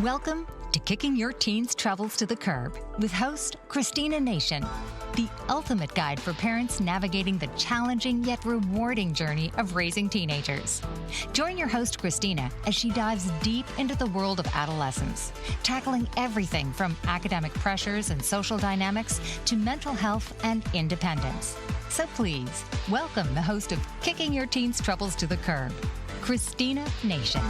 Welcome to Kicking Your Teens' Troubles to the Curb with host Christina Nation, the ultimate guide for parents navigating the challenging yet rewarding journey of raising teenagers. Join your host Christina as she dives deep into the world of adolescence, tackling everything from academic pressures and social dynamics to mental health and independence. So please, welcome the host of Kicking Your Teens' Troubles to the Curb, Christina Nation.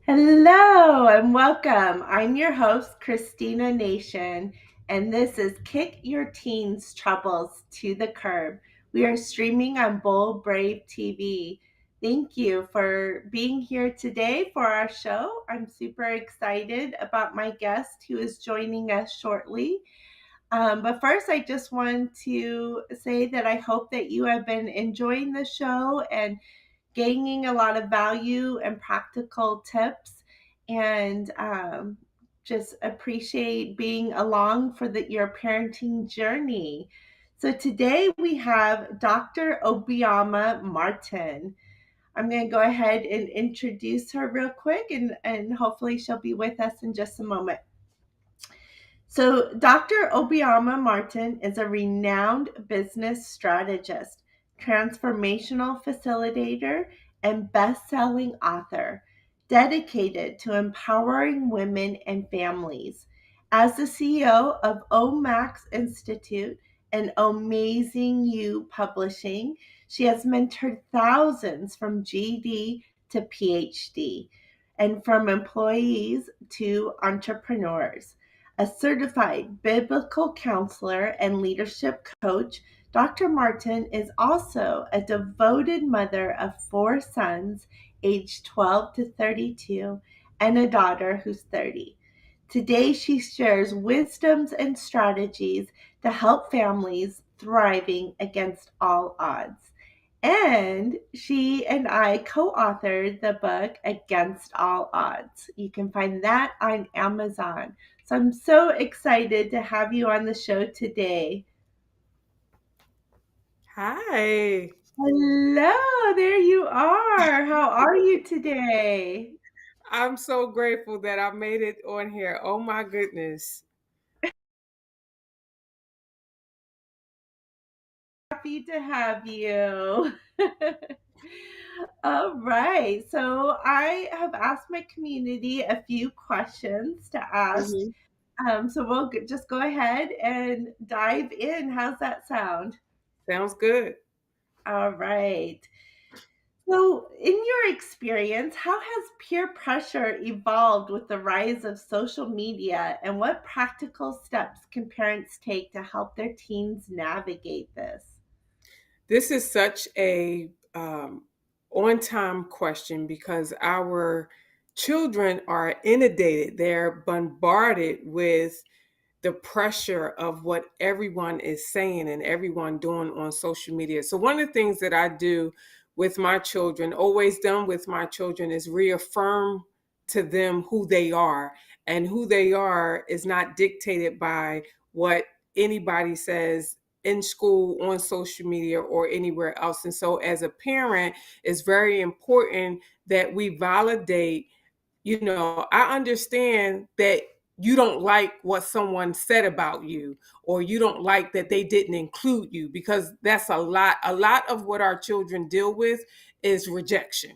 Hello and welcome. I'm your host, Christina Nation, and this is Kick Your Teens Troubles to the Curb. We are streaming on Bold Brave TV. Thank you for being here today for our show. I'm super excited about my guest who is joining us shortly. But first, I just want to say that I hope that you have been enjoying the show and gaining a lot of value and practical tips, and just appreciate being along for your parenting journey. So today we have Dr. Obioma Martin. I'm going to go ahead and introduce her real quick, and hopefully she'll be with us in just a moment. So, Dr. Obioma Martin is a renowned business strategist, transformational facilitator, and best selling author dedicated to empowering women and families. As the CEO of OMAX Institute and Amazing You Publishing, she has mentored thousands from GD to PhD and from employees to entrepreneurs. A certified biblical counselor and leadership coach, Dr. Martin is also a devoted mother of 4 sons aged 12 to 32 and a daughter who's 30. Today, she shares wisdoms and strategies to help families thriving against all odds. And she and I co authored the book Against All Odds. You can find that on Amazon. So I'm so excited to have you on the show today. Hi. Hello, there you are. How are you today? I'm so grateful that I made it on here. Oh my goodness. Happy to have you. All right. So I have asked my community a few questions to ask. hmm So we'll just go ahead and dive in. How's that sound? Sounds good. All right. So, in your experience, how has peer pressure evolved with the rise of social media, and what practical steps can parents take to help their teens navigate this? This is such a on time question because our children are inundated. They're bombarded with the pressure of what everyone is saying and everyone doing on social media. So one of the things that I do with my children, always done with my children, is reaffirm to them who they are. And who they are is not dictated by what anybody says in school, on social media, or anywhere else. And so as a parent, it's very important that we validate. I understand that you don't like what someone said about you, or you don't like that they didn't include you, because that's a lot of what our children deal with is rejection.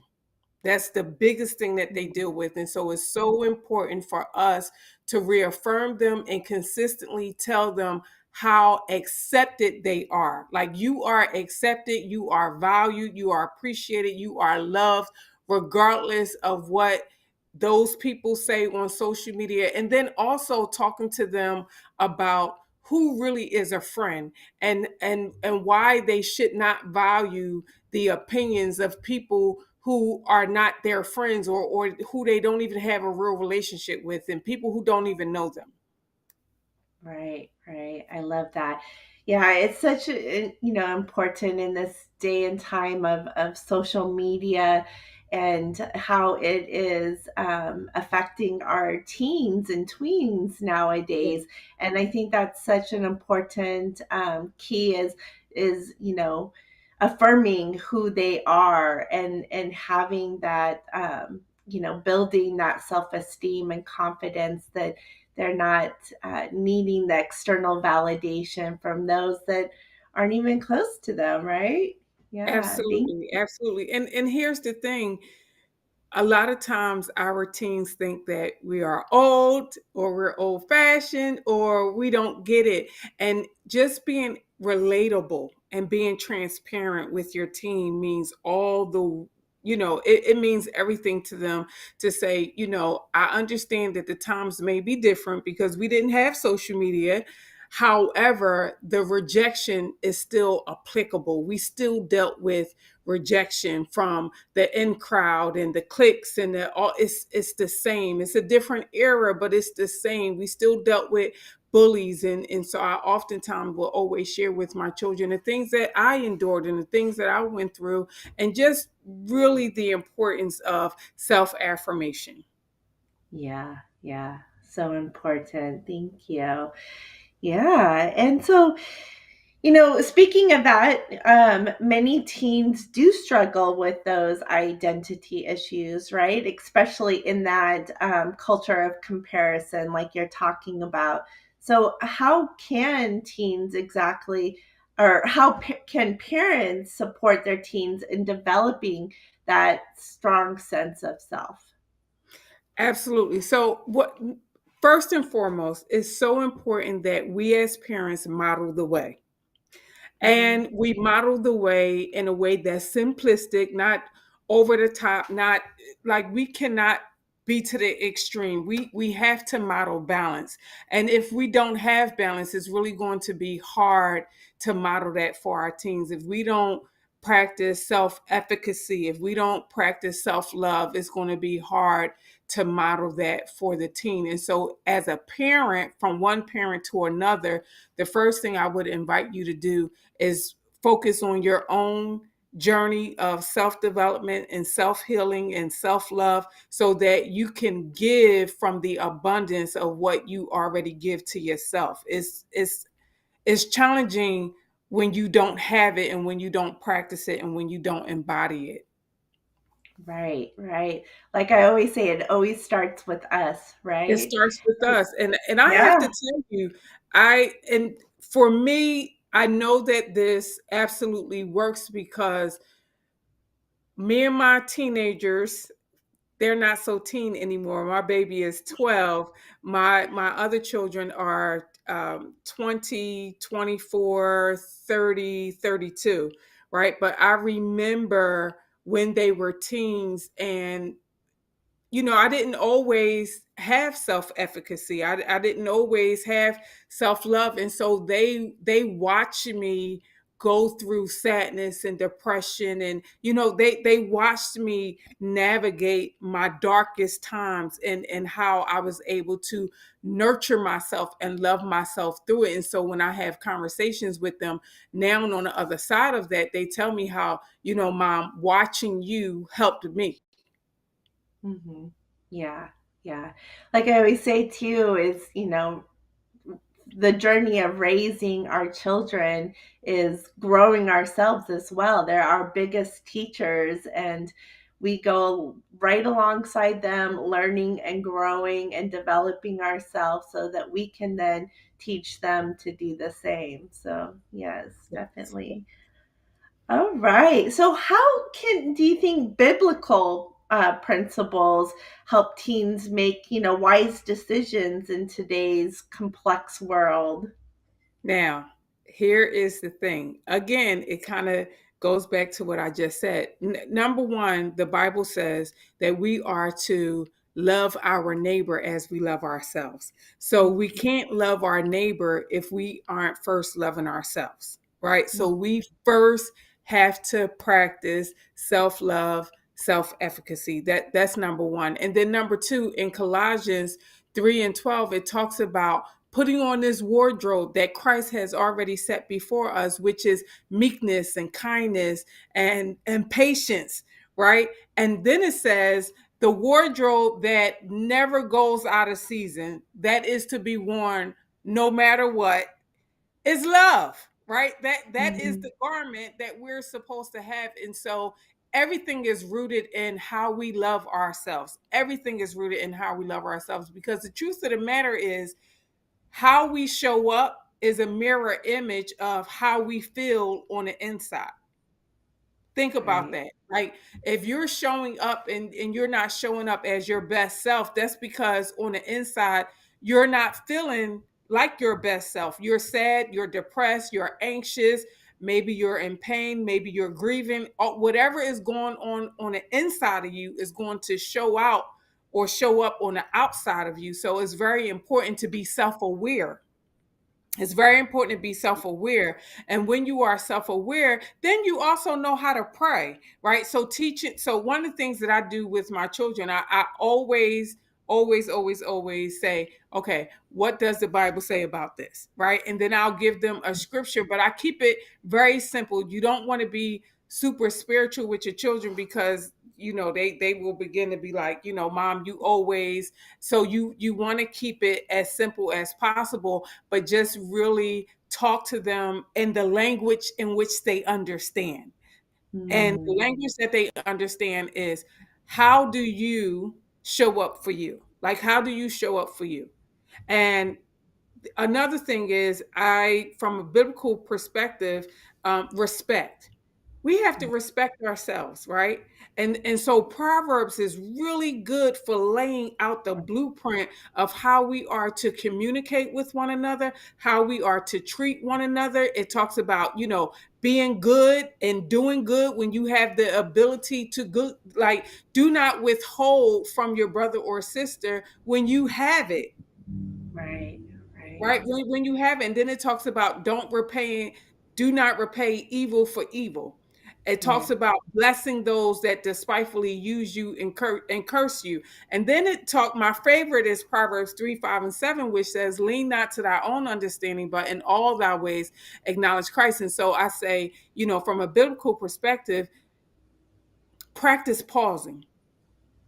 That's the biggest thing that they deal with. And so it's so important for us to reaffirm them and consistently tell them how accepted they are. Like, you are accepted, you are valued, you are appreciated, you are loved, regardless of what those people say on social media. And then also talking to them about who really is a friend, and why they should not value the opinions of people who are not their friends, or who they don't even have a real relationship with, and people who don't even know them. Right, right. I love that. Yeah, it's such important in this day and time of social media. and how it is affecting our teens and tweens nowadays. And I think that's such an important key is affirming who they are, and having that building that self-esteem and confidence that they're not needing the external validation from those that aren't even close to them, right? Yeah, thank Absolutely, absolutely. And here's the thing. A lot of times our teens think that we are old or we're old fashioned or we don't get it. And just being relatable and being transparent with your teen means all the, it means everything to them to say, I understand that the times may be different because we didn't have social media. However, the rejection is still applicable. We still dealt with rejection from the in crowd and the cliques and the all. It's the same. It's a different era, but it's the same. We still dealt with bullies, and so I oftentimes will always share with my children the things that I endured and the things that I went through, and just really the importance of self-affirmation. Yeah, yeah. So important. Thank you. Yeah. And so, speaking of that, many teens do struggle with those identity issues, right? Especially in that culture of comparison, like you're talking about. So, how can teens exactly, or how can parents support their teens in developing that strong sense of self? Absolutely. So what first and foremost, it's so important that we as parents model the way. Mhm. And we model the way in a way that's simplistic, not over the top, not like we cannot be to the extreme. We have to model balance. And if we don't have balance, it's really going to be hard to model that for our teens. If we don't practice self-efficacy, if we don't practice self-love, it's going to be hard to model that for the teen. And so as a parent, from one parent to another, the first thing I would invite you to do is focus on your own journey of self development and self healing and self love so that you can give from the abundance of what you already give to yourself. It's challenging when you don't have it and when you don't practice it and when you don't embody it. Right, right. Like I always say, it always starts with us, It right? starts with us. And I have to Yeah. tell you, and for me, I know that this absolutely works because me and my teenagers, they're not so teen anymore. My baby is 12. My other children are 20, 24, 30, 32, right? But I remember when they were teens, and I didn't always have self-efficacy. I didn't always have self-love. And so they watch me go through sadness and depression. And they watched me navigate my darkest times, and how I was able to nurture myself and love myself through it. And so when I have conversations with them now, on the other side of that, they tell me how, Mom, watching you helped me. Hmm. Yeah, yeah. Like I always say too, is, the journey of raising our children is growing ourselves as well. They're our biggest teachers, and we go right alongside them, learning and growing and developing ourselves so that we can then teach them to do the same. So, yes, definitely. All right. So, how do you think biblical principles help teens make, wise decisions in today's complex world? Now, here is the thing. Again, it kind of goes back to what I just said. Number one, the Bible says that we are to love our neighbor as we love ourselves. So we Mhm. can't love our neighbor if we aren't first loving ourselves, right? So Mhm. we first have to practice self-love, self-efficacy. That's number one. And then number two, in Colossians 3 and 12, it talks about putting on this wardrobe that Christ has already set before us, which is meekness and kindness and patience, right? And then it says the wardrobe that never goes out of season, that is to be worn no matter what, is love, right? That is Mhm. the garment that we're supposed to have. And so everything is rooted in how we love ourselves. Everything is rooted in how we love ourselves, because the truth of the matter is how we show up is a mirror image of how we feel on the inside. Think about Right. that. Like if you're showing up and you're not showing up as your best self, that's because on the inside, you're not feeling like your best self. You're sad, you're depressed, you're anxious, maybe you're in pain, maybe you're grieving. Whatever is going on the inside of you is going to show out or show up on the outside of you. So it's very important to be self-aware. It's very important to be self-aware. And when you are self-aware, then you also know how to pray, right? So teaching, so one of the things that I do with my children, I always say, okay, what does the Bible say about this? Right. And then I'll give them a scripture, but I keep it very simple. You don't want to be super spiritual with your children, because they will begin to be like, mom, you always. So you want to keep it as simple as possible, but just really talk to them in the language in which they understand. And the Mm. language that they understand is, how do you show up for you? Like, how do you show up for you? And another thing is, from a biblical perspective, respect. We have to respect ourselves, right? And so Proverbs is really good for laying out the blueprint of how we are to communicate with one another, how we are to treat one another. It talks about, being good and doing good when you have the ability to good, like, do not withhold from your brother or sister when you have it, Right. Right. right? When you have it. And then it talks about do not repay evil for evil. It talks Right. about blessing those that despitefully use you and curse you. And then my favorite is Proverbs 3, 5, and 7, which says, lean not to thy own understanding, but in all thy ways acknowledge Christ. And so I say, from a biblical perspective, practice pausing.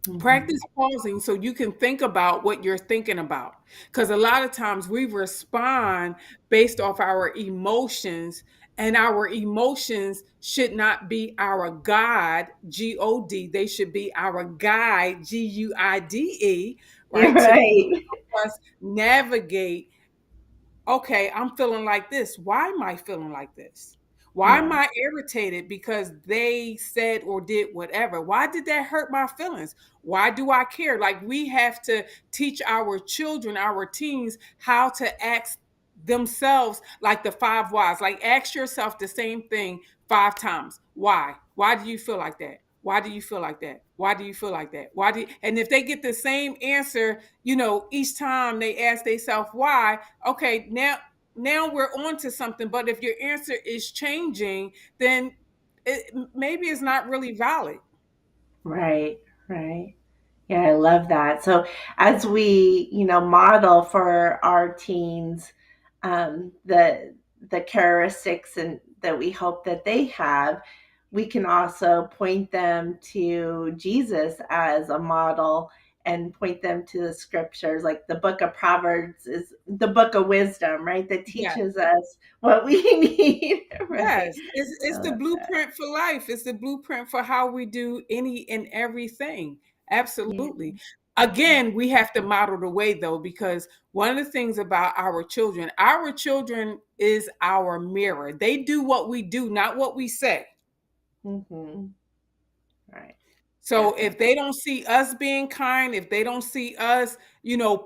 Mhm. Practice pausing so you can think about what you're thinking about. Because a lot of times we respond based off our emotions, and our emotions should not be our God, God. They should be our guide, Guide, You're right? To right. help us navigate. Okay, I'm feeling like this. Why am I feeling like this? Why am Yeah. I irritated because they said or did whatever? Why did that hurt my feelings? Why do I care? Like, we have to teach our children, our teens, how to ask themselves, like the five whys. Like, ask yourself the same thing 5 times. Why? Why do you feel like that? Why do you feel like that? Why do you feel like that? And if they get the same answer, each time they ask themselves why, okay, now we're on to something. But if your answer is changing, then maybe it's not really valid. Right. Right. Yeah, I love that. So as we, model for our teens, the characteristics and that we hope that they have, we can also point them to Jesus as a model and point them to the scriptures. Like the book of Proverbs is the book of wisdom, right? That Yes. teaches us what we need, right? Yes, it's I the love that. blueprint for life. It's the blueprint for how we do any and everything. Yeah. Absolutely. Again, we have to model the way, though, because one of the things about our children is our mirror. They do what we do, not what we say. Hmm. Right. So if Definitely. they don't see us being kind, if they don't see us,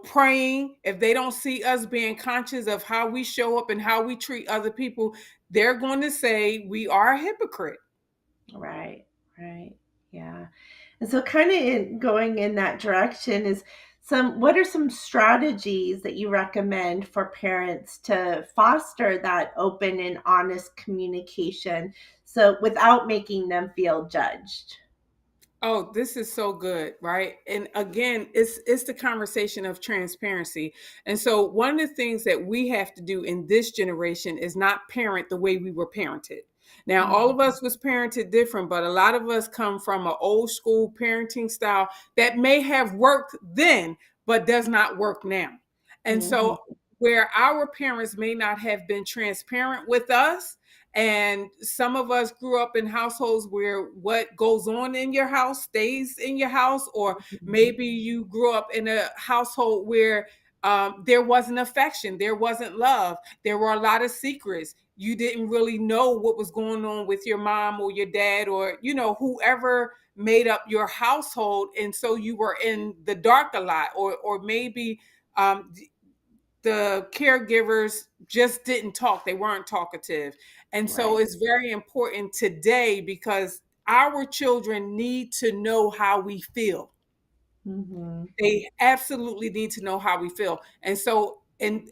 praying, if they don't see us being conscious of how we show up and how we treat other people, they're going to say we are a hypocrite. Right, right. Yeah. And so kind of going in that direction is what are some strategies that you recommend for parents to foster that open and honest communication so without making them feel judged? Oh, this is so good, right? And again, it's the conversation of transparency. And so one of the things that we have to do in this generation is not parent the way we were parented. Now, all Mhm. of us was parented different, but a lot of us come from an old school parenting style that may have worked then, but does not work now. And Mhm. so, where our parents may not have been transparent with us, and some of us grew up in households where what goes on in your house stays in your house, or Mhm. maybe you grew up in a household where there wasn't affection, there wasn't love, there were a lot of secrets. You didn't really know what was going on with your mom or your dad, or whoever made up your household, and so you were in the dark a lot, or maybe um, the caregivers just didn't talk, they weren't talkative. And so Right. it's very important today because our children need to know how we feel. Mhm. They absolutely need to know how we feel. And so, and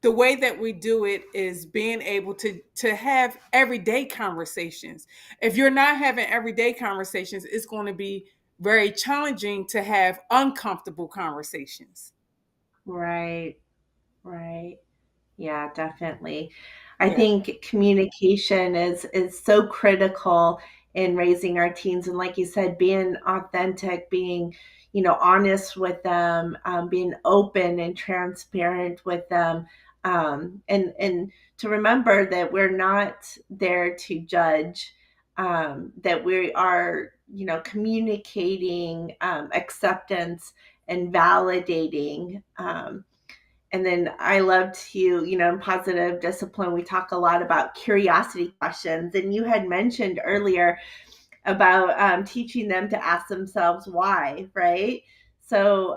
the way that we do it is being able to have everyday conversations. If you're not having everyday conversations, it's going to be very challenging to have uncomfortable conversations. Right. Right. Yeah, definitely. I Yeah. think communication is so critical in raising our teens, and like you said, being authentic, being honest with them, being open and transparent with them, and to remember that we're not there to judge, that we are communicating acceptance and validating. And then I love to, in positive discipline, we talk a lot about curiosity questions. And you had mentioned earlier about teaching them to ask themselves why, right? So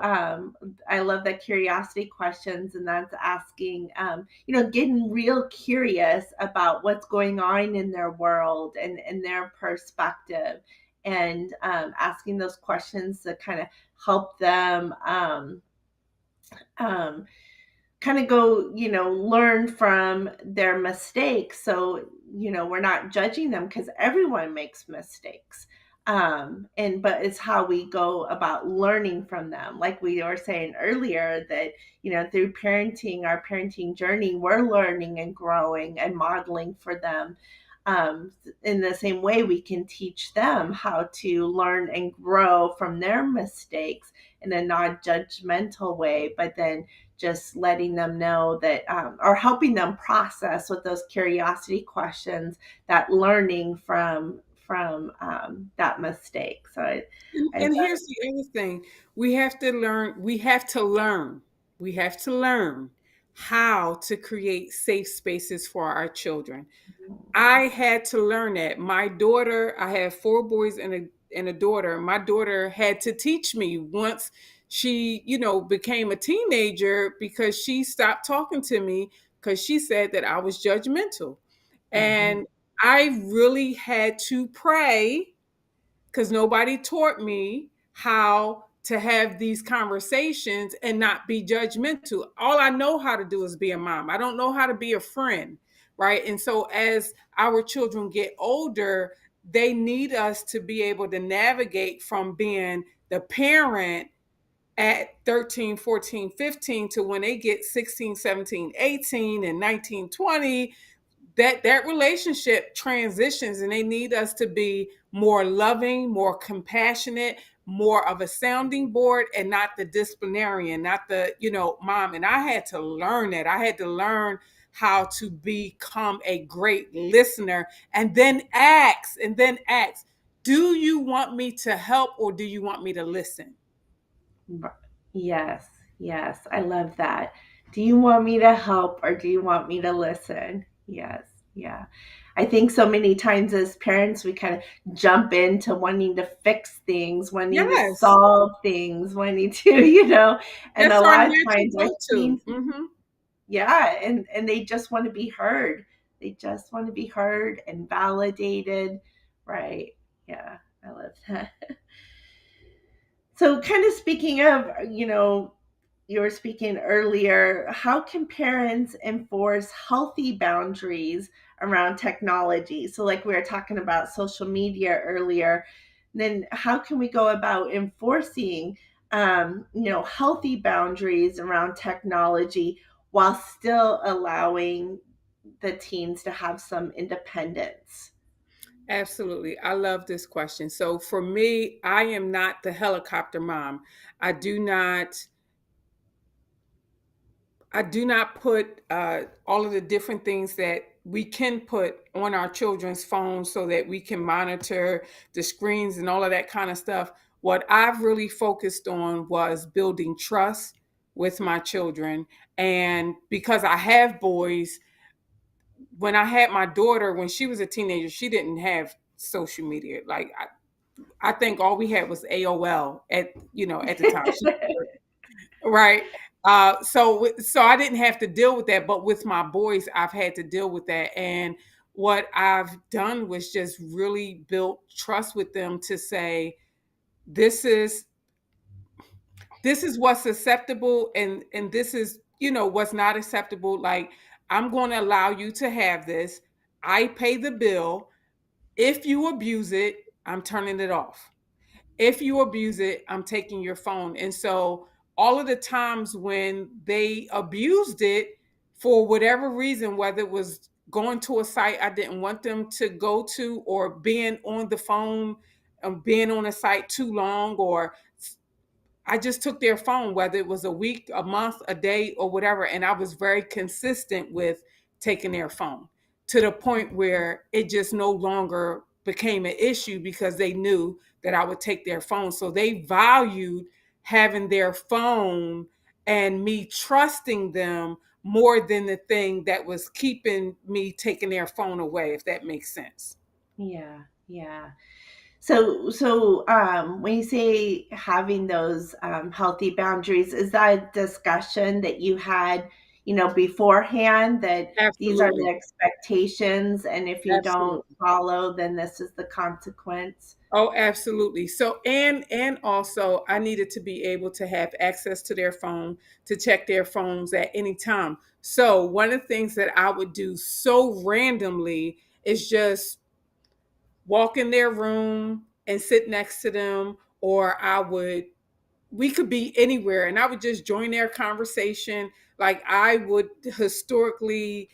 I love the curiosity questions, and that's asking, getting real curious about what's going on in their world and their perspective, and asking those questions to kind of help them. Um, Kind of go, learn from their mistakes. So, we're not judging them because everyone makes mistakes. But it's how we go about learning from them. Like we were saying earlier, that, through parenting, our parenting journey, we're learning and growing and modeling for them. In the same way, we can teach them how to learn and grow from their mistakes in a non judgmental way, but then just letting them know that, or helping them process with those curiosity questions, that learning from that mistake. So I And here's the other thing. We have to learn how to create safe spaces for our children. I had to learn that. My daughter, I have four boys and a daughter. My daughter had to teach me once she, became a teenager, because she stopped talking to me because she said that I was judgmental. Mhm. And I really had to pray, because nobody taught me how to have these conversations and not be judgmental. All I know how to do is be a mom. I don't know how to be a friend, right? And so as our children get older, they need us to be able to navigate from being the parent at 13, 14, 15 to when they get 16, 17, 18, and 19, 20. That relationship transitions, and they need us to be more loving, more compassionate, more of a sounding board, and not the disciplinarian, not the mom. And I had to learn that. I had to learn how to become a great listener, and then ask, do you want me to help, or do you want me to listen? Yes, yes, I love that. Do you want me to help or do you want me to listen? Yes, yeah. I think so many times as parents, we kind of jump into wanting to fix things, wanting to Yes, solve things, wanting to, and a that's our lot of natural times our go-to. teens, yeah, and they just want to be heard. They just want to be heard and validated, right? Yeah, I love that. So, kind of speaking of, you were speaking earlier, how can parents enforce healthy boundaries around technology? So, like we were talking about social media earlier, then how can we go about enforcing, healthy boundaries around technology while still allowing the teens to have some independence? Absolutely. I love this question. So for me, I am not the helicopter mom. I do not I do not put all of the different things that we can put on our children's phones so that we can monitor the screens and all of that kind of stuff. What I've really focused on was building trust with my children. And because I have boys, when I had my daughter, when she was a teenager, she didn't have social media. Like I think all we had was AOL at the time. Right. So I didn't have to deal with that, but with my boys, I've had to deal with that. And what I've done was just really built trust with them to say, this is this is what's acceptable, and this is, what's not acceptable. Like, I'm going to allow you to have this. I pay the bill. If you abuse it, I'm turning it off. If you abuse it, I'm taking your phone. And so all of the times when they abused it for whatever reason, whether it was going to a site I didn't want them to go to, or being on the phone, being on a site too long, or I just took their phone, whether it was a week, a month, a day, or whatever. And I was very consistent with taking their phone, to the point where it just no longer became an issue because they knew that I would take their phone. So they valued having their phone and me trusting them more than the thing that was keeping me taking their phone away, if that makes sense. Yeah, yeah. So, when you say having those healthy boundaries, is that a discussion that you had, beforehand, that these are the Absolutely. expectations, and if you don't Absolutely. follow, then this is the consequence? Oh, absolutely. So and also I needed to be able to have access to their phone, to check their phones at any time. So one of the things that I would do so randomly is just walk in their room and sit next to them, or we could be anywhere and I would just join their conversation. Like, I would historically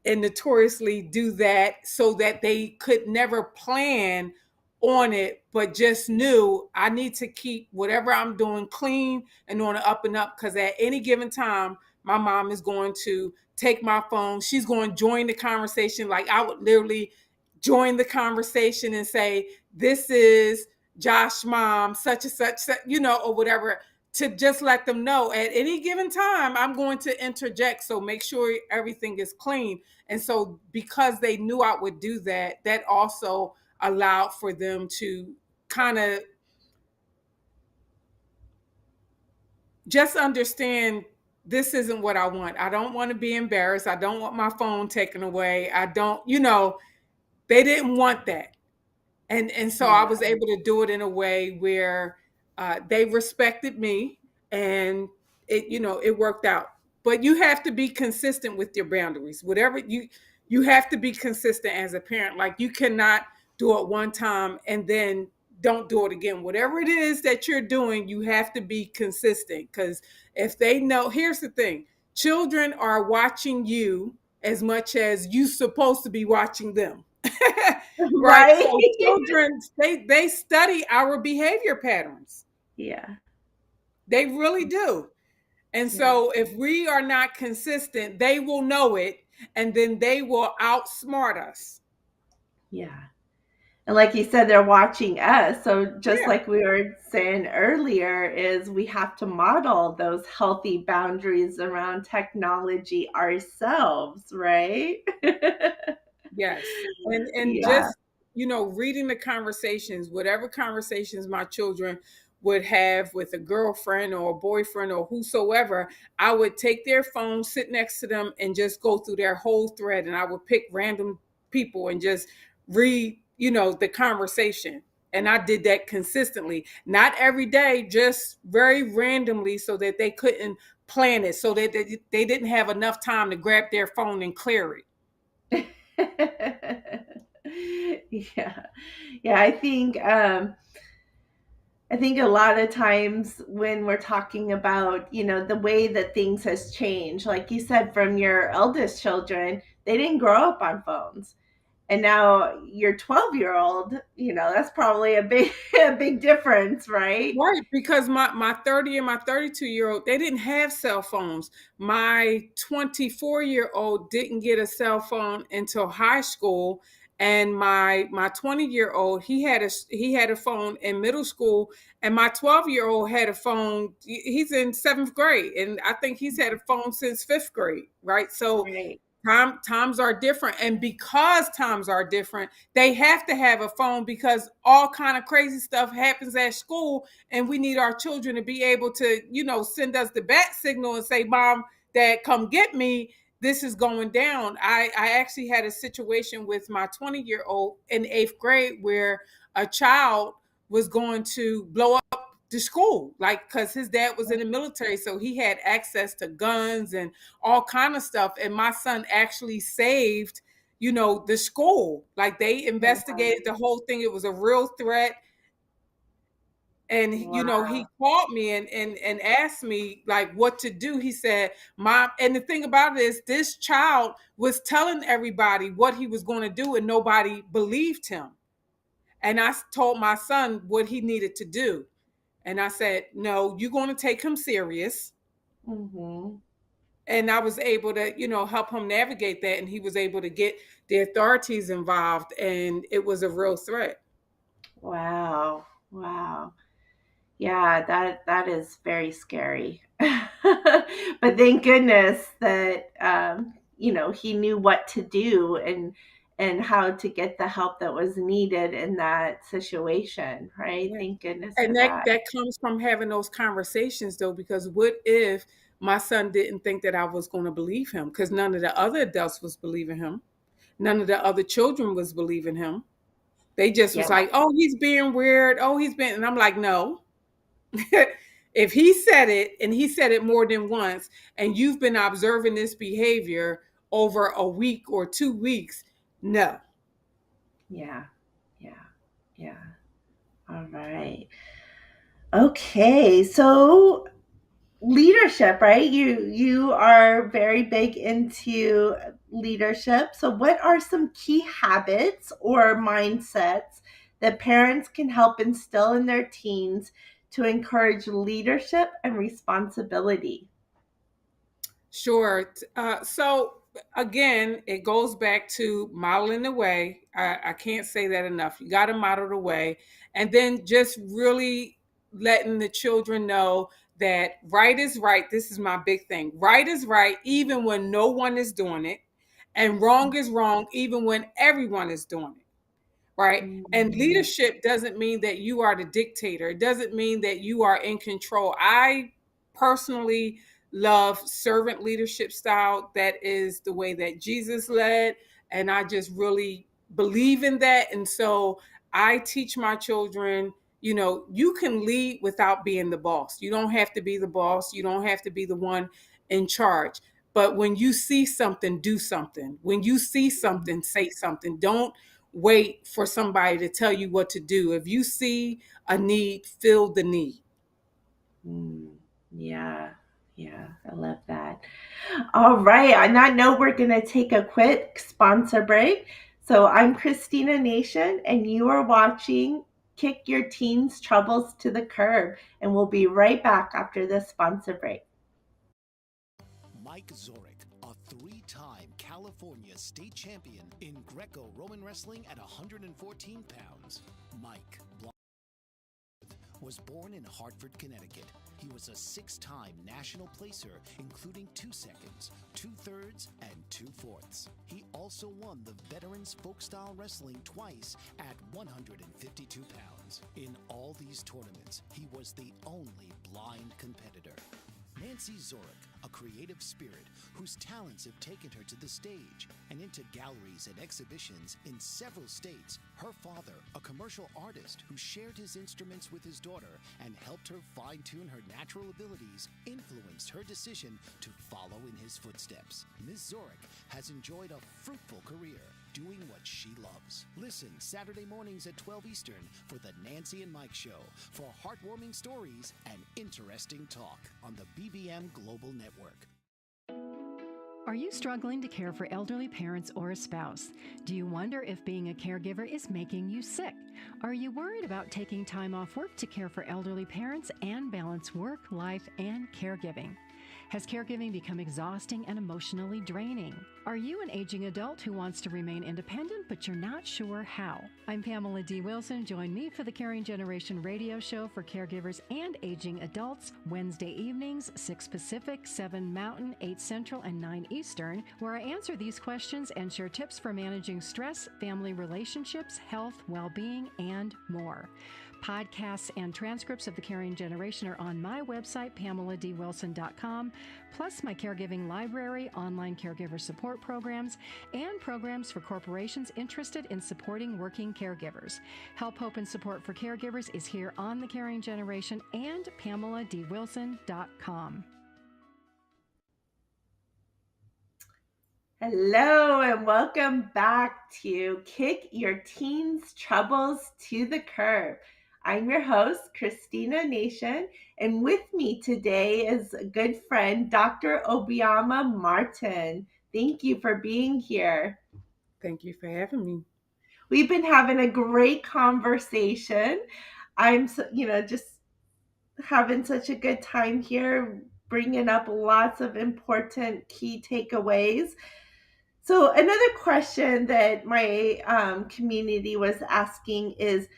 and notoriously do that so that they could never plan on it, but just knew I need to keep whatever I'm doing clean and on the up and up, because at any given time, my mom is going to take my phone. She's going to join the conversation. Like, I would literally join the conversation and say, this is Josh mom, such and such, or whatever, to just let them know at any given time I'm going to interject. So make sure everything is clean. And so, because they knew I would do that, that also allowed for them to kind of just understand, this isn't what I want. I don't want to be embarrassed. I don't want my phone taken away. I don't, they didn't want that. And so I was Yeah. able to do it in a way where they respected me, and it worked out. But you have to be consistent with your boundaries. Whatever you have to be consistent as a parent. Like, you cannot do it one time and then don't do it again. Whatever it is that you're doing, you have to be consistent, because if they know, here's the thing, children are watching you as much as you supposed to be watching them. Right? Right? So children, they study our behavior patterns. Yeah. They really do. And Yeah. so if we are not consistent, they will know it, and then they will outsmart us. Yeah. And like you said, they're watching us. So just Yeah. like we were saying earlier, is we have to model those healthy boundaries around technology ourselves, right? Yes. And Yeah. just, reading the conversations, whatever conversations my children would have with a girlfriend or a boyfriend or whosoever, I would take their phone, sit next to them, and just go through their whole thread. And I would pick random people and just read, the conversation. And I did that consistently, not every day, just very randomly, so that they couldn't plan it, so that they didn't have enough time to grab their phone and clear it. Yeah. Yeah, I think a lot of times when we're talking about, the way that things has changed, like you said, from your eldest children, they didn't grow up on phones. And now your 12-year-old, that's probably a big a big difference, right? Right, because my 30 and my 32-year-old, they didn't have cell phones. My 24-year-old didn't get a cell phone until high school, and my 20-year-old, he had a phone in middle school, and my 12-year-old had a phone. He's in 7th grade, and I think he's had a phone since 5th grade, right? So Right. times are different, and because times are different, they have to have a phone because all kind of crazy stuff happens at school, and we need our children to be able to, send us the bat signal and say, "Mom, Dad, come get me. This is going down." I actually had a situation with my 20-year-old in 8th grade where a child was going to blow up the school, like, because his dad was in the military, so he had access to guns and all kind of stuff. And my son actually saved, the school. Like, they investigated the whole thing. It was a real threat. And he Wow. called me and asked me like what to do. He said, "Mom," and the thing about it is this child was telling everybody what he was going to do, and nobody believed him. And I told my son what he needed to do. And I said, "No, you're going to take him serious." Mm-hmm. And I was able to, help him navigate that. And he was able to get the authorities involved. And it was a real threat. Wow. Wow. Yeah, that is very scary. But thank goodness that he knew what to do and how to get the help that was needed in that situation, right? Yeah. Thank goodness for And that, that. that comes from having those conversations, though, because what if my son didn't think that I was going to believe him? Because none of the other adults was believing him. None of the other children was believing him. They just Yeah. was like, "Oh, he's being weird. Oh, he's being," and I'm like, "No." If he said it, and he said it more than once, and you've been observing this behavior over a week or 2 weeks, no. Yeah. Yeah. Yeah. All right. Okay. So leadership, right? You are very big into leadership. So what are some key habits or mindsets that parents can help instill in their teens to encourage leadership and responsibility? Sure. So again, it goes back to modeling the way. I can't say that enough. You got to model the way, and then just really letting the children know that right is right. This is my big thing. Right is right, even when no one is doing it, and wrong is wrong, even when everyone is doing it. Right. And Mm, leadership doesn't mean that you are the dictator. It doesn't mean that you are in control. I personally love servant leadership style. That is the way that Jesus led. And I just really believe in that. And so I teach my children, you can lead without being the boss. You don't have to be the boss. You don't have to be the one in charge. But when you see something, do something. When you see something, say something. Don't wait for somebody to tell you what to do. If you see a need, fill the need. mm, yeah. Yeah, I love that. All right. On that note, we're going to take a quick sponsor break. So I'm Christina Nation, and you are watching Kick Your Teens Troubles to the Curb. And we'll be right back after this sponsor break. Mike Zorek, a three-time California state champion in Greco-Roman wrestling at 114 pounds. Mike was born in Hartford, Connecticut. He was a six-time national placer, including 2 seconds, 2/3, and 2/4. He also won the Veterans Folk-Style Wrestling twice at 152 pounds. In all these tournaments, he was the only blind competitor. Nancy Zorek, a creative spirit whose talents have taken her to the stage and into galleries and exhibitions in several states. Her father, a commercial artist who shared his instruments with his daughter and helped her fine-tune her natural abilities, influenced her decision to follow in his footsteps. Ms. Zorek has enjoyed a fruitful career doing what she loves. Listen Saturday mornings at 12 Eastern for the Nancy and Mike Show for heartwarming stories and interesting talk on the BBM Global Network. Are you struggling to care for elderly parents or a spouse? Do you wonder if being a caregiver is making you sick? Are you worried about taking time off work to care for elderly parents and balance work, life, and caregiving? Has caregiving become exhausting and emotionally draining? Are you an aging adult who wants to remain independent, but you're not sure how? I'm Pamela D. Wilson. Join me for the Caring Generation radio show for caregivers and aging adults, Wednesday evenings, 6 Pacific, 7 Mountain, 8 Central, and 9 Eastern, where I answer these questions and share tips for managing stress, family relationships, health, well-being, and more. Podcasts and transcripts of the Caring Generation are on my website, PamelaDWilson.com, plus my caregiving library, online caregiver support programs, and programs for corporations interested in supporting working caregivers. Help, hope, and support for caregivers is here on the Caring Generation and PamelaDWilson.com. Hello and welcome back to Kick Your Teens Troubles to the Curb. I'm your host, Christina Nation, and with me today is a good friend, Dr. Obiama Martin. Thank you for being here. Thank you for having me. We've been having a great conversation. I'm, just having such a good time here, bringing up lots of important key takeaways. So another question that my community was asking is,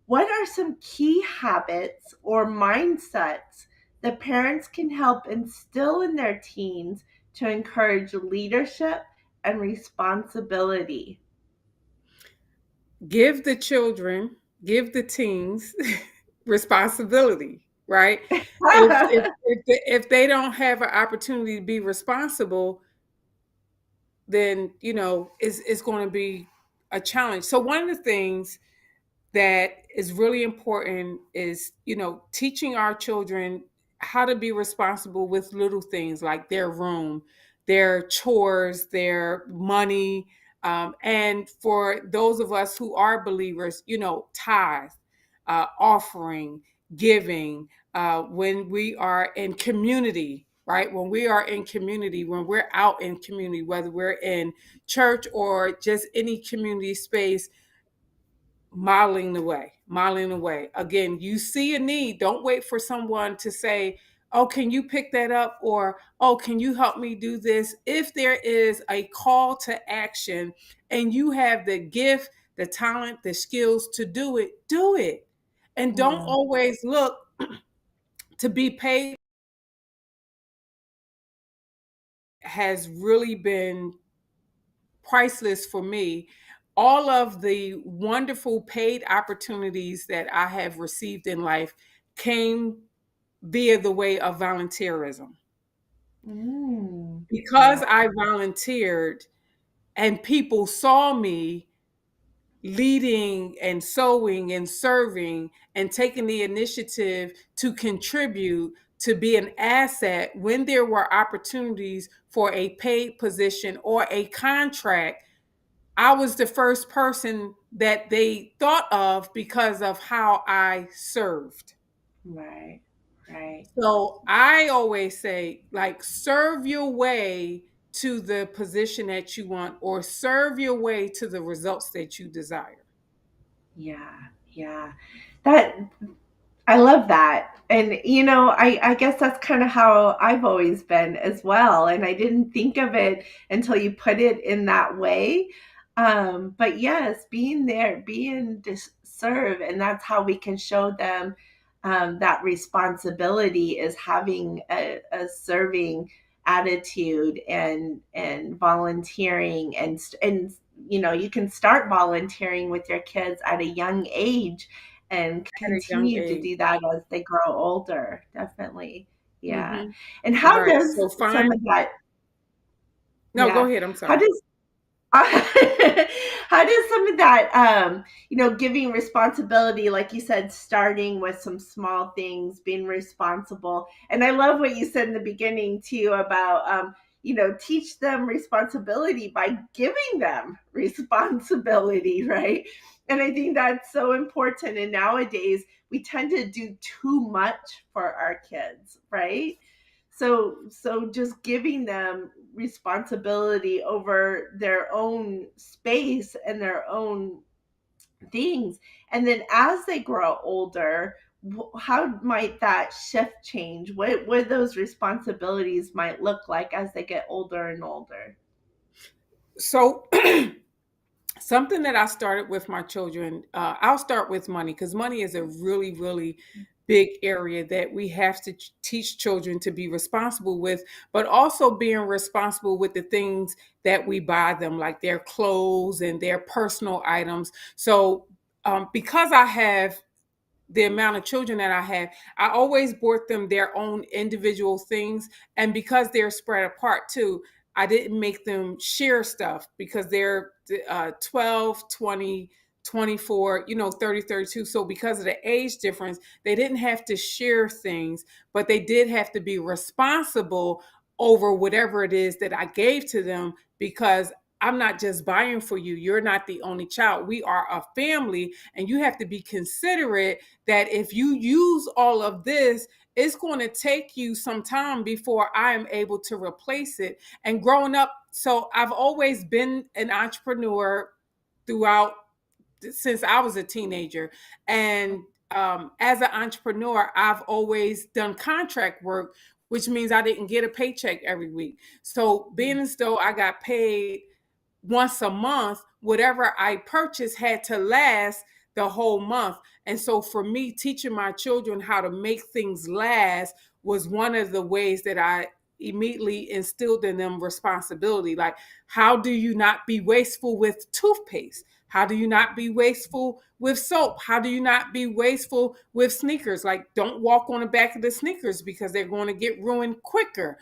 what are some key habits or mindsets that parents can help instill in their teens to encourage leadership and responsibility? Give the teens responsibility, right? If they don't have an opportunity to be responsible, then, it's going to be a challenge. So one of the things that is really important is, teaching our children how to be responsible with little things like their room, their chores, their money. And for those of us who are believers, tithe, offering, giving, when we are in community, right? When we are in community, when we're out in community, whether we're in church or just any community space, modeling the way. Again, you see a need, don't wait for someone to say, oh, can you pick that up? Or, oh, can you help me do this? If there is a call to action and you have the gift, the talent, the skills to do it. And don't always look to be paid. Has really been priceless for me. All of the wonderful paid opportunities that I have received in life came via the way of volunteerism. Because I volunteered and people saw me leading and sewing and serving and taking the initiative to contribute, to be an asset when there were opportunities for a paid position or a contract, I was the first person that they thought of because of how I served. Right. So I always say, serve your way to the position that you want, or serve your way to the results that you desire. Yeah. I love that. And, I guess that's kind of how I've always been as well. And I didn't think of it until you put it in that way. But yes, being there, being to serve, and that's how we can show them that responsibility is having a serving attitude and volunteering and you can start volunteering with your kids at a young age and continue to do that as they grow older. Definitely. Yeah. Mm-hmm. And how Right. does some of that? No, go ahead. I'm sorry. How does how does some of that, giving responsibility, like you said, starting with some small things, being responsible. And I love what you said in the beginning too about, teach them responsibility by giving them responsibility, right? And I think that's so important. And nowadays we tend to do too much for our kids, right? So just giving them responsibility over their own space and their own things. And then as they grow older, how might that shift change? What those responsibilities might look like as they get older and older? So something that I started with my children, I'll start with money, because money is a really, really big area that we have to teach children to be responsible with, but also being responsible with the things that we buy them, like their clothes and their personal items. So because I have the amount of children that I have, I always bought them their own individual things. And because they're spread apart too, I didn't make them share stuff, because they're 12, 20, 24, 30, 32. So because of the age difference, they didn't have to share things, but they did have to be responsible over whatever it is that I gave to them, because I'm not just buying for you. You're not the only child. We are a family, and you have to be considerate that if you use all of this, it's going to take you some time before I am able to replace it. And growing up, so I've always been an entrepreneur throughout, since I was a teenager. And as an entrepreneur, I've always done contract work, which means I didn't get a paycheck every week. So being as though I got paid once a month, whatever I purchased had to last the whole month. And so for me, teaching my children how to make things last was one of the ways that I immediately instilled in them responsibility. Like, how do you not be wasteful with toothpaste? How do you not be wasteful with soap? How do you not be wasteful with sneakers? Like, don't walk on the back of the sneakers, because they're going to get ruined quicker.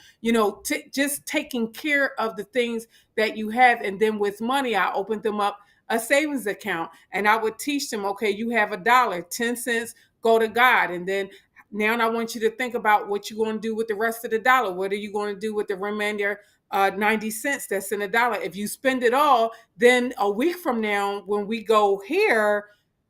Just taking care of the things that you have. And then with money, I opened them up a savings account, and I would teach them, okay, you have $1, 10 cents, go to God. And then now I want you to think about what you're going to do with the rest of the dollar. What are you going to do with the remainder 90 cents that's in $1? If you spend it all, then a week from now, when we go here,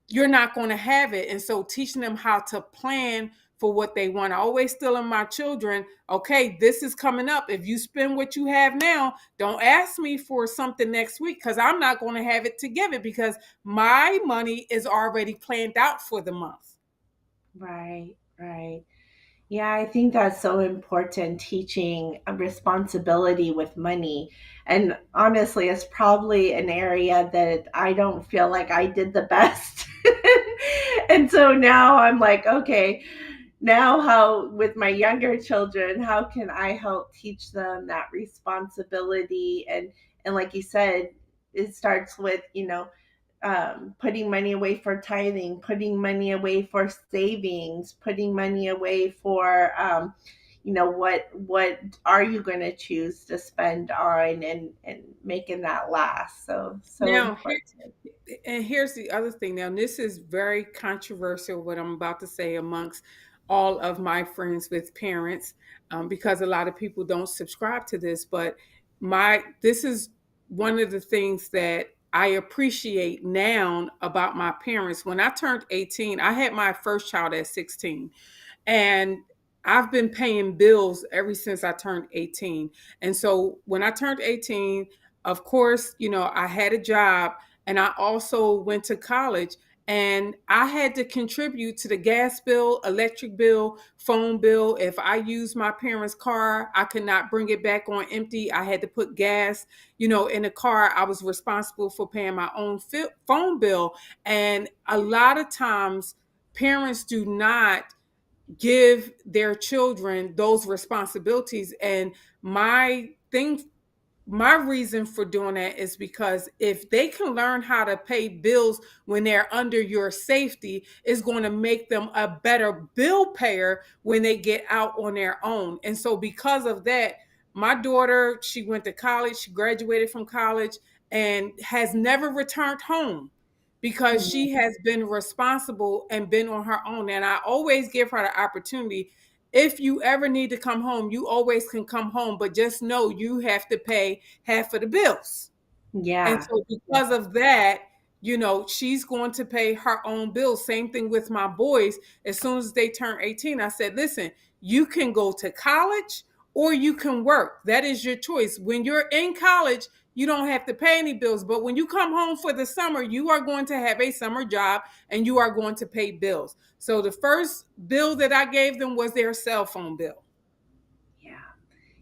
you're not going to have it. And so teaching them how to plan for what they want. I always tell my children, okay, this is coming up. If you spend what you have now, don't ask me for something next week, because I'm not going to have it to give it, because my money is already planned out for the month. Right, right. Yeah, I think that's so important, teaching a responsibility with money. And honestly, it's probably an area that I don't feel like I did the best. And so now I'm like, okay, now how, with my younger children, how can I help teach them that responsibility? And like you said, it starts with, putting money away for tithing, putting money away for savings, putting money away for, what are you going to choose to spend on, and making that last. So Now, important. here's the other thing. Now, this is very controversial, what I'm about to say, amongst all of my friends with parents, because a lot of people don't subscribe to this. But this is one of the things that I appreciate now about my parents. When I turned 18, I had my first child at 16. And I've been paying bills ever since I turned 18. And so when I turned 18, of course, I had a job, and I also went to college, and I had to contribute to the gas bill, electric bill, phone bill. If I used my parents' car, I could not bring it back on empty. I had to put gas, in the car. I was responsible for paying my own phone bill. And a lot of times, parents do not give their children those responsibilities. And my reason for doing that is because if they can learn how to pay bills when they're under your safety, it's going to make them a better bill payer when they get out on their own. And so because of that, my daughter, she went to college, she graduated from college, and has never returned home, because she has been responsible and been on her own. And I always give her the opportunity. If you ever need to come home, you always can come home, but just know you have to pay half of the bills. And Yeah. so because of that, she's going to pay her own bills. Same thing with my boys. As soon as they turn 18, I said, listen, you can go to college, or you can work. That is your choice. When you're in college, you don't have to pay any bills. But when you come home for the summer, you are going to have a summer job and you are going to pay bills. So the first bill that I gave them was their cell phone bill. Yeah.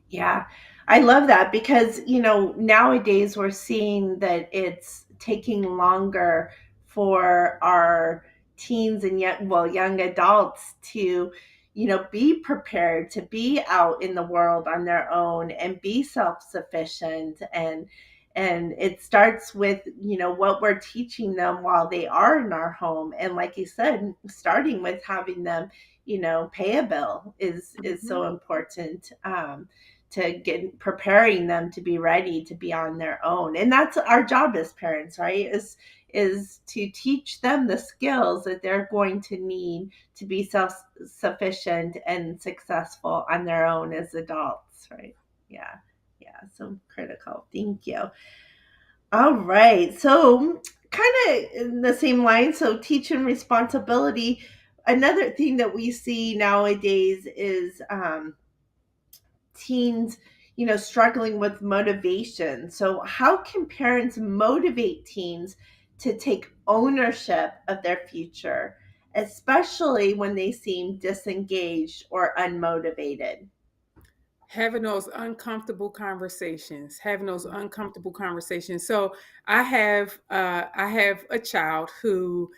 Yeah. I love that because, nowadays we're seeing that it's taking longer for our teens and yet, well, young adults to, be prepared to be out in the world on their own and be self-sufficient. And it starts with, what we're teaching them while they are in our home. And like you said, starting with having them, pay a bill is so important. To get preparing them to be ready to be on their own, and that's our job as parents, right, is to teach them the skills that they're going to need to be self-sufficient and successful on their own as adults, right? Yeah. Yeah, so critical. Thank you. All right, so kind of in the same line, so teaching responsibility. Another thing that we see nowadays is teens, struggling with motivation. So, how can parents motivate teens to take ownership of their future, especially when they seem disengaged or unmotivated? Having those uncomfortable conversations, So I have a child who,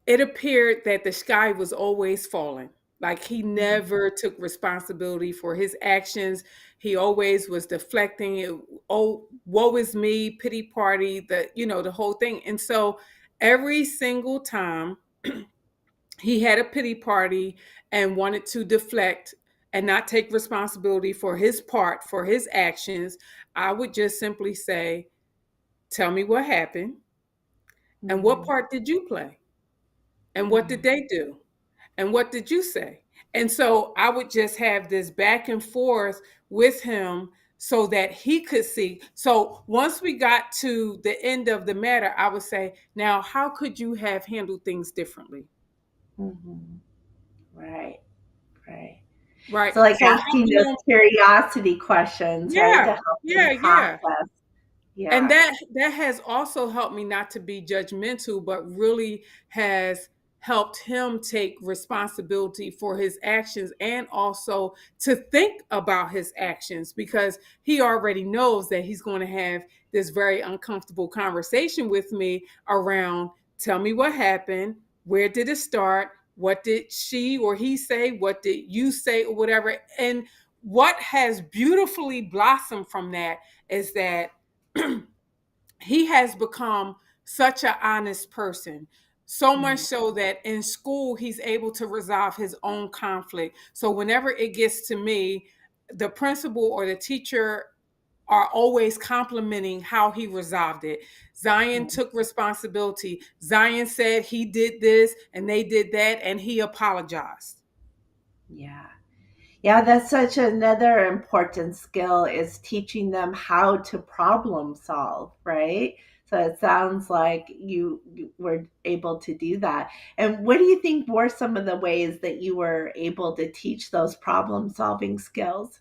it appeared that the sky was always falling. Like he never took responsibility for his actions. He always was deflecting it. Oh, woe is me, pity party, the whole thing. And so every single time he had a pity party and wanted to deflect and not take responsibility for his part, for his actions, I would just simply say, tell me what happened and what Mhm. part did you play? And what did Mhm. they do? And what did you say? And so I would just have this back and forth with him so that he could see. So once we got to the end of the matter, I would say, now, how could you have handled things differently? Mhm. Right, right. Right. So, like So asking helping those them, curiosity questions, right, to yeah, help them yeah, yeah. process. And Yeah. that has also helped me not to be judgmental, but really has helped him take responsibility for his actions and also to think about his actions, because he already knows that he's going to have this very uncomfortable conversation with me around, tell me what happened, where did it start, what did she or he say, what did you say, or whatever. And what has beautifully blossomed from that is that he has become such an honest person, so much Mm. so that in school he's able to resolve his own conflict. So whenever it gets to me, the principal or the teacher are always complimenting how he resolved it. Zion Mm. took responsibility. Zion said he did this and they did that, and he apologized. Yeah. Yeah, that's such another important skill is teaching them how to problem solve, right? So it sounds like you were able to do that. And what do you think were some of the ways that you were able to teach those problem solving skills?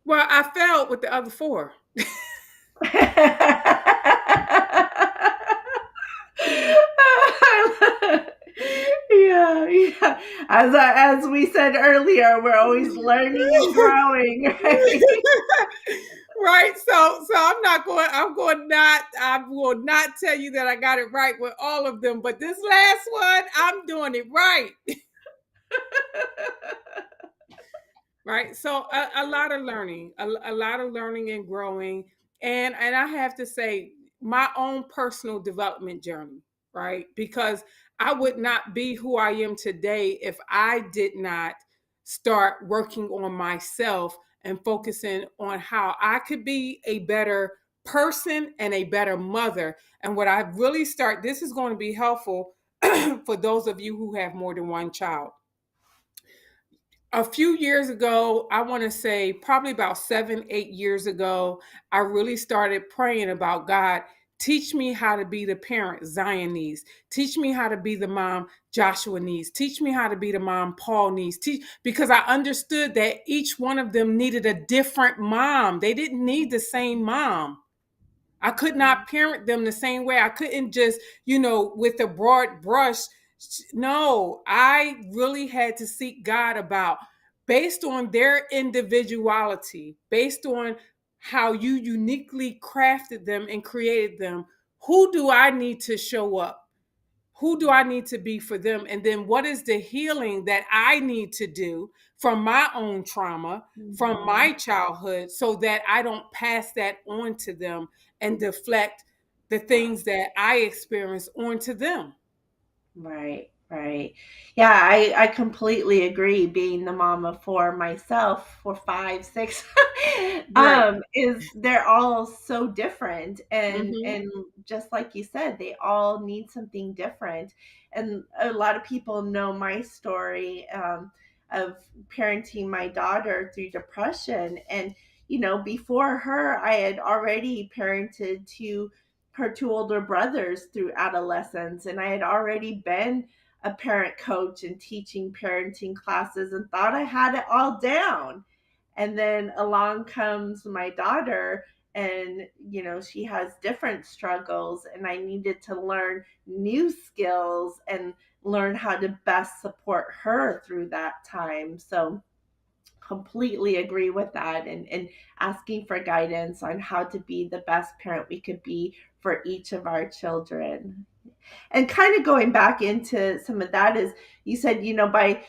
Well, I failed with the other four. Yeah, yeah. As we said earlier, we're always learning and growing, right? Right. So I will not tell you that I got it right with all of them, but this last one, I'm doing it right. Right. So a lot of learning, a lot of learning and growing. And I have to say, my own personal development journey, right? Because I would not be who I am today if I did not start working on myself and focusing on how I could be a better person and a better mother. And what I really start, this is going to be helpful for those of you who have more than one child. A few years ago, I want to say probably about 7, 8 years ago, I really started praying about, God, Teach me how to be the parent Zion needs. Teach me how to be the mom Joshua needs. Teach me how to be the mom Paul needs. Because I understood that each one of them needed a different mom. They didn't need the same mom. I could not parent them the same way. I couldn't just, with a broad brush. No, I really had to seek God about, based on their individuality, based on how you uniquely crafted them and created them, who do I need to show up? Who do I need to be for them? And then what is the healing that I need to do from my own trauma, from my childhood, so that I don't pass that on to them and deflect the things that I experience onto them? Right, right. Yeah, I completely agree. Being the mom of four myself, for five, six, Right. is they're all so different, Hmm. and just like you said, they all need something different. And a lot of people know my story, of parenting my daughter through depression, and before her, I had already parented her two older brothers through adolescence. And I had already been a parent coach and teaching parenting classes and thought I had it all down. And then along comes my daughter, and she has different struggles, and I needed to learn new skills and learn how to best support her through that time. So completely agree with that, and asking for guidance on how to be the best parent we could be for each of our children. And kind of going back into some of that, is you said, by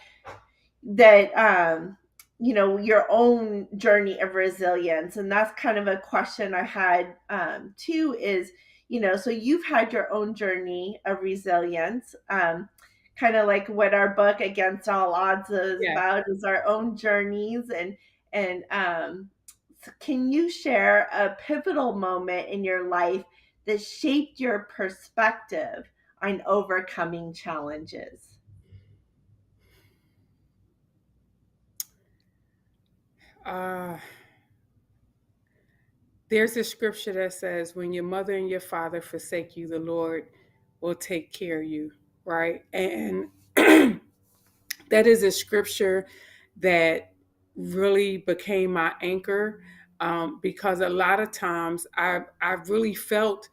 that, your own journey of resilience. And that's kind of a question I had, too, is, so you've had your own journey of resilience, kind of like what our book Against All Odds is Yeah. about, is our own journeys. And so can you share a pivotal moment in your life that shaped your perspective on overcoming challenges? Uh, there's a scripture that says, when your mother and your father forsake you, the Lord will take care of you, right? And that is a scripture that really became my anchor, because a lot of times I've really felt,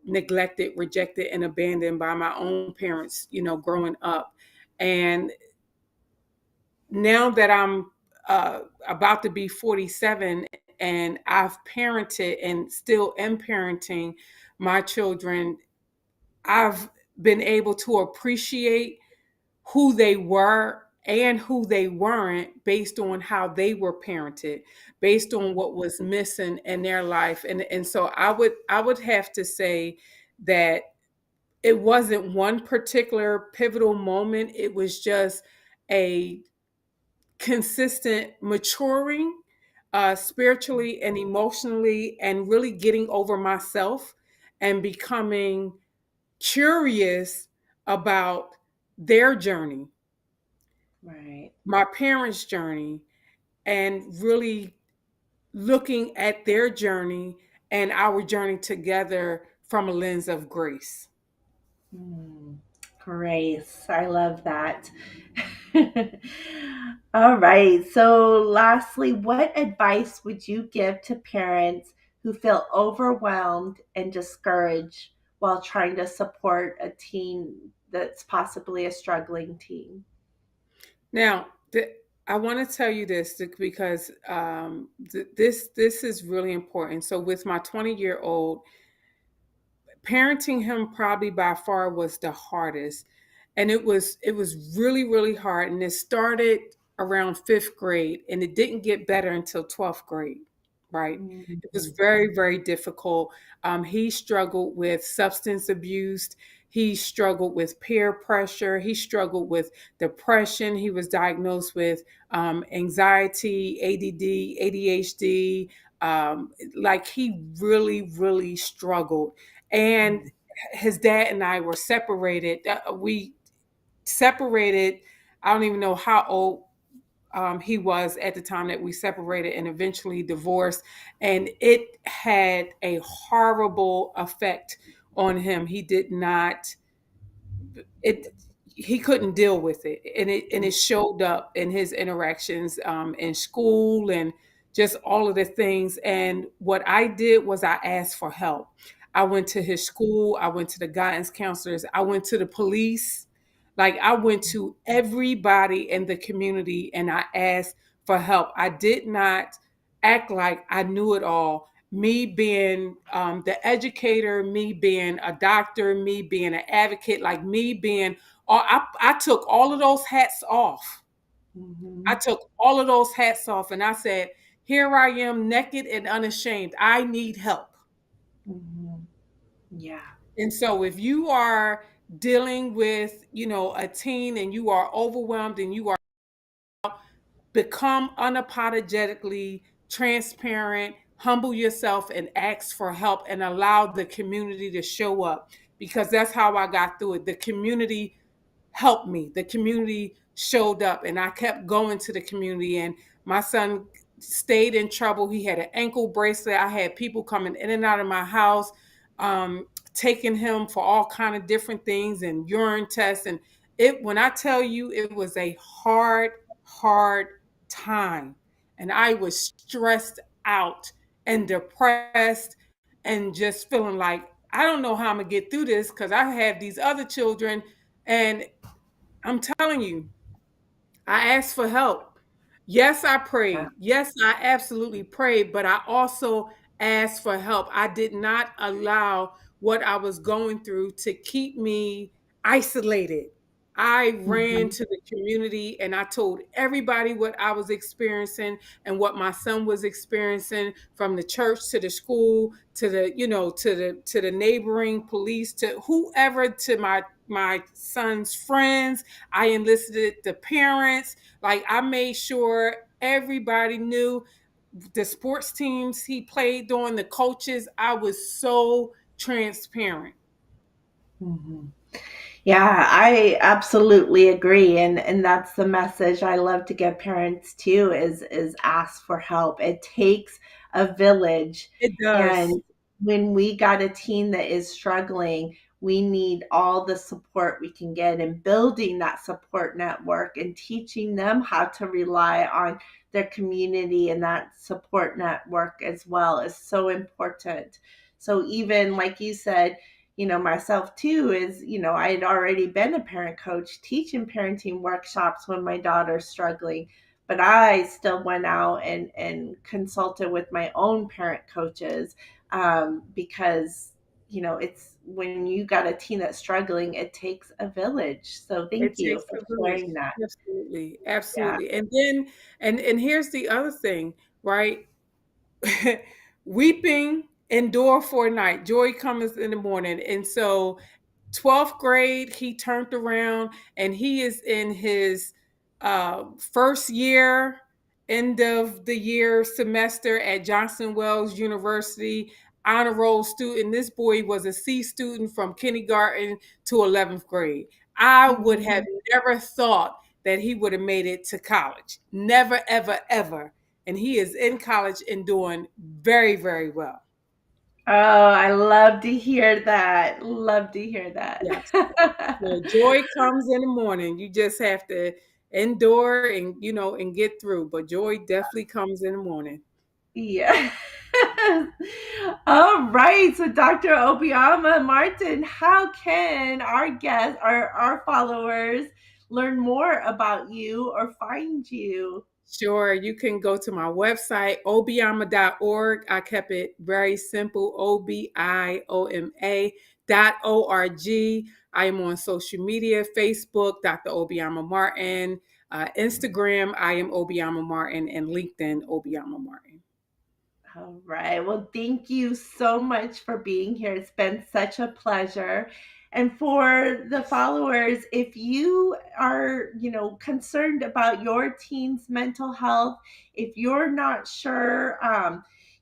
neglected, rejected, and abandoned by my own parents, growing up. And now that I'm about to be 47, and I've parented and still am parenting my children, I've been able to appreciate who they were and who they weren't based on how they were parented, based on what was missing in their life. And so I would have to say that it wasn't one particular pivotal moment. It was just a consistent maturing, spiritually and emotionally, and really getting over myself and becoming curious about their journey, Right. my parents' journey, and really looking at their journey and our journey together from a lens of grace. Mm, grace. I love that. All right. So, lastly, what advice would you give to parents who feel overwhelmed and discouraged while trying to support a teen that's possibly a struggling teen? Now, I want to tell you this because this is really important. So, with my 20-year-old, parenting him probably by far was the hardest, and it was really hard. And it started around fifth grade, and it didn't get better until 12th grade. Right? It was Mhm. very difficult. He struggled with substance abuse. He struggled with peer pressure. He struggled with depression. He was diagnosed with anxiety, ADD, ADHD. Like, he really struggled. And his dad and I were separated. We separated. I don't even know how old he was at the time that we separated and eventually divorced. And it had a horrible effect on him. He did not, it, he couldn't deal with it. And it showed up in his interactions in school and just all of the things. And what I did was I asked for help. I went to his school, I went to the guidance counselors, I went to the police. Like I went to everybody in the community and I asked for help. I did not act like I knew it all. Me being the educator, me being a doctor, me being an advocate, like me being, I took all of those hats off. I Mhm. took all of those hats off and I said, here I am naked and unashamed. I need help. Mhm. Yeah. And so if you are dealing with, a teen and you are overwhelmed and you are become unapologetically transparent, humble yourself and ask for help and allow the community to show up because that's how I got through it. The community helped me. The community showed up and I kept going to the community and my son stayed in trouble. He had an ankle bracelet. I had people coming in and out of my house, taking him for all kind of different things and urine tests. And when I tell you, it was a hard time. And I was stressed out and depressed and just feeling like, I don't know how I'm going to get through this because I have these other children. And I'm telling you, I asked for help. Yes, I Yeah. prayed. Yes, I absolutely prayed, but I also asked for help. I did not allow what I was going through to keep me isolated. I ran Mhm. to the community and I told everybody what I was experiencing and what my son was experiencing, from the church to the school to the neighboring police to whoever, to my son's friends. I enlisted the parents. Like I made sure everybody knew the sports teams he played on, the coaches. I was so transparent. Mhm. Yeah, I absolutely agree, and that's the message I love to give parents too, is ask for help. It takes a village, It does. and when we got a teen that is struggling, we need all the support we can get, and building that support network and teaching them how to rely on their community and that support network as well is so important. So even like you said, myself too, is, I had already been a parent coach teaching parenting workshops when my daughter's struggling, but I still went out and consulted with my own parent coaches, because, it's when you got a teen that's struggling, it takes a village. So It thank you takes for a village. sharing that. Absolutely. Yeah. Absolutely. And then and here's the other thing, right? Weeping endure for a night, joy comes in the morning. And so 12th grade, he turned around and he is in his first year, end of the year semester at Johnson Wells University, honor roll student. This boy was a C student from kindergarten to 11th grade. I would have Mhm. never thought that he would have made it to college. Never, ever, ever. And he is in college and doing very, very well. Oh, I love to hear that. Love to hear Yes. that. So joy comes in the morning. You just have to endure and get through. But joy definitely comes in the morning. Yeah. All right. So, Dr. Obiama Martin, how can our guests, our followers, learn more about you or find you? Sure, you can go to my website, obiama.org. I kept it very simple, obioma.org. I am on social media, Facebook, Dr. Obiama Martin, Instagram, I am Obiama Martin, and LinkedIn, Obiama Martin. All right. Well, thank you so much for being here. It's been such a pleasure. And for the followers, if you are, concerned about your teen's mental health, if you're not sure,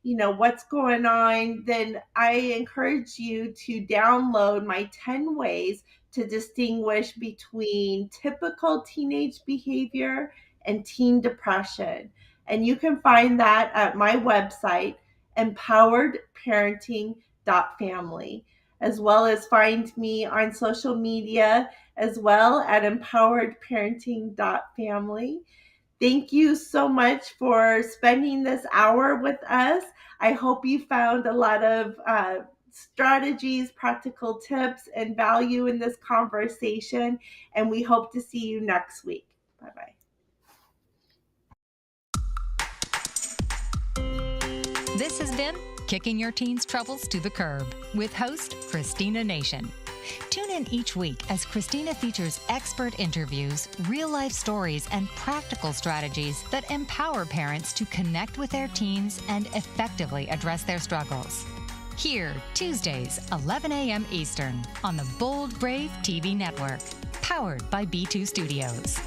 what's going on, then I encourage you to download my 10 ways to distinguish between typical teenage behavior and teen depression. And you can find that at my website, empoweredparenting.family, as well as find me on social media as well at empoweredparenting.family. Thank you so much for spending this hour with us. I hope you found a lot of strategies, practical tips, and value in this conversation. And we hope to see you next week. Bye-bye. This has been Kicking Your Teens' Troubles to the Curb with host Christina Nation. Tune in each week as Christina features expert interviews, real-life stories, and practical strategies that empower parents to connect with their teens and effectively address their struggles. Here, Tuesdays, 11 a.m. Eastern, on the Bold Brave TV network, powered by B2 Studios.